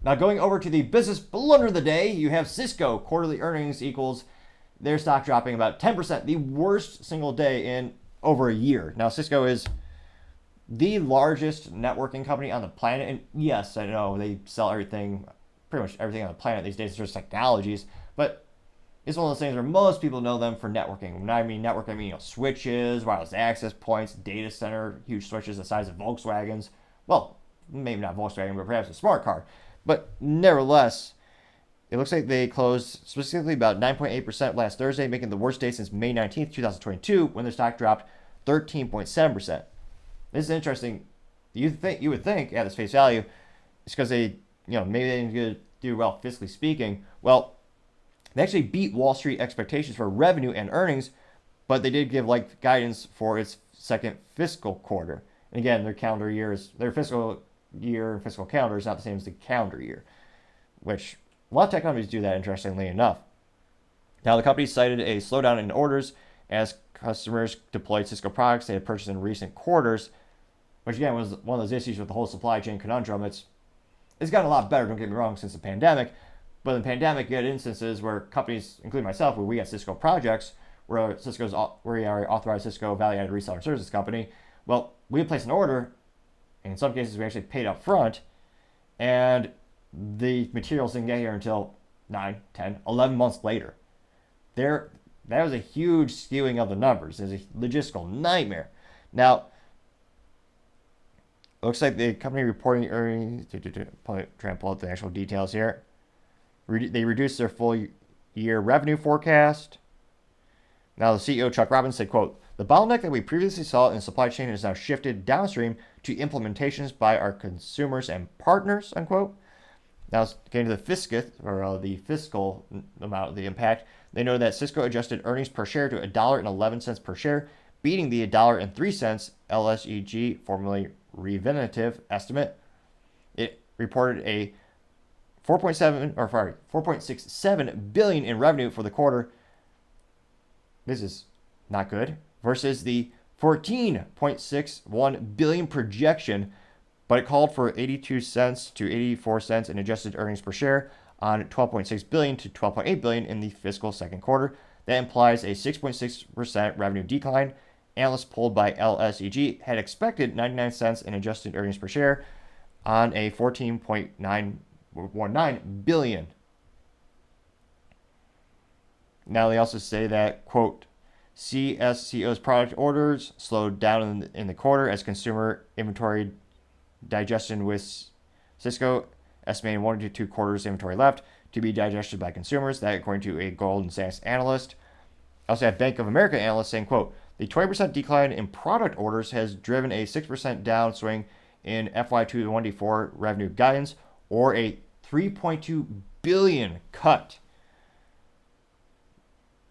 Now going over to the business blunder of the day, you have Cisco quarterly earnings equals their stock dropping about 10%, the worst single day in over a year. Now Cisco is the largest networking company on the planet, and yes, I know they sell everything, pretty much everything on the planet these days in terms of technologies, but it's one of those things where most people know them for networking. When I mean network, I mean switches, wireless access points, data center, huge switches the size of Volkswagens. Well, maybe not Volkswagen, but perhaps a smart car. But nevertheless, it looks like they closed specifically about 9.8% last Thursday, making the worst day since May 19th, 2022, when their stock dropped 13.7%. This is interesting. You would think at its face value, it's because they, maybe they didn't do well fiscally speaking. Well, they actually beat Wall Street expectations for revenue and earnings, but they did give guidance for its second fiscal quarter. And again, their fiscal year and fiscal calendar is not the same as the calendar year, which a lot of tech companies do that, interestingly enough. Now, the company cited a slowdown in orders as customers deployed Cisco products they had purchased in recent quarters, which again was one of those issues with the whole supply chain conundrum. It's gotten a lot better, don't get me wrong, since the pandemic. But in the pandemic, you had instances where companies, including myself, where we had Cisco projects, where we are authorized Cisco value-added reseller services company. Well, we would place an order, and in some cases we actually paid up front, and the materials didn't get here until 9, 10, 11 months later. That was a huge skewing of the numbers. It was a logistical nightmare. Now, looks like the company reporting earnings, trying to pull out the actual details here. They reduced their full year revenue forecast. Now, the CEO, Chuck Robbins, said, quote, "The bottleneck that we previously saw in the supply chain has now shifted downstream to implementations by our consumers and partners," unquote. Now, getting to the fiscal amount of the impact, they know that Cisco adjusted earnings per share to $1.11 per share, beating the $1.03 LSEG, formerly Reventive, estimate. It reported a 4.67 billion in revenue for the quarter. This is not good, versus the 14.61 billion projection, but it called for 82 cents to 84 cents in adjusted earnings per share on 12.6 billion to 12.8 billion in the fiscal second quarter. That implies a 6.6% revenue decline. Analysts polled by LSEG had expected 99 cents in adjusted earnings per share on a 14.919 billion. Now they also say that, quote, CSCO's product orders slowed down in the quarter as consumer inventory digestion, with Cisco estimating 1 to 2 quarters inventory left to be digested by consumers. That according to a Goldman Sachs analyst. I also have Bank of America analyst saying, quote, "The 20% decline in product orders has driven a 6% downswing in FY2024 revenue guidance, or a 3.2 billion cut."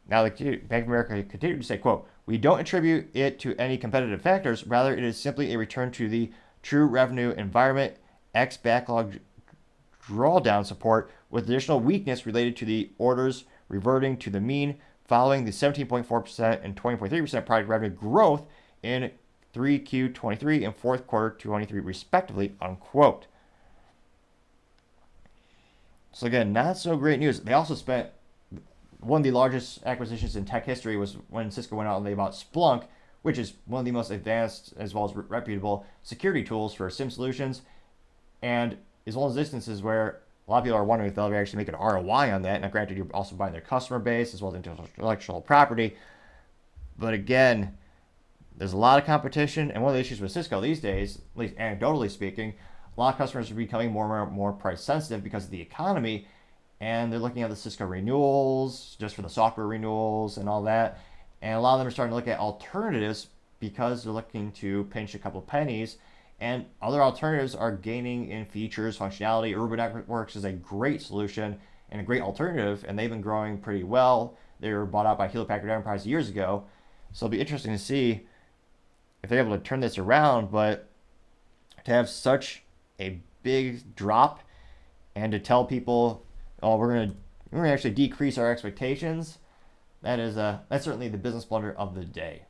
Now, the Bank of America continued to say, quote, "We don't attribute it to any competitive factors. Rather, it is simply a return to the true revenue environment, X backlog drawdown support, with additional weakness related to the orders reverting to the mean following the 17.4% and 20.3% product revenue growth in 3Q23 and fourth quarter 2023 respectively," unquote. So again, not so great news. They also spent one of the largest acquisitions in tech history was when Cisco went out and they bought Splunk, which is one of the most advanced as well as reputable security tools for SIM solutions, and is one of those instances where a lot of people are wondering if they'll ever actually make an ROI on that. Now, granted, you're also buying their customer base as well as intellectual property, but again, there's a lot of competition, and one of the issues with Cisco these days, at least anecdotally speaking, a lot of customers are becoming more and more price sensitive because of the economy, and they're looking at the Cisco renewals, just for the software renewals and all that. And a lot of them are starting to look at alternatives because they're looking to pinch a couple pennies. And other alternatives are gaining in features, functionality. Urban Networks is a great solution and a great alternative, and they've been growing pretty well. They were bought out by Hewlett Packard Enterprise years ago. So it'll be interesting to see if they're able to turn this around. But to have such a big drop and to tell people, "Oh, we're gonna actually decrease our expectations," that's certainly the business blunder of the day.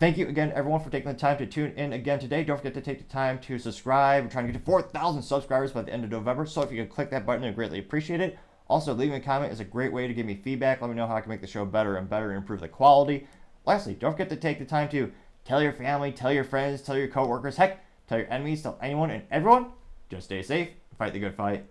Thank you again, everyone, for taking the time to tune in again today. Don't forget to take the time to subscribe. We're trying to get to 4,000 subscribers by the end of November, so if you could click that button, I'd greatly appreciate it. Also, leaving a comment is a great way to give me feedback. Let me know how I can make the show better and better and improve the quality. Lastly, don't forget to take the time to tell your family, tell your friends, tell your coworkers, heck, tell your enemies, tell anyone and everyone. Just stay safe, fight the good fight,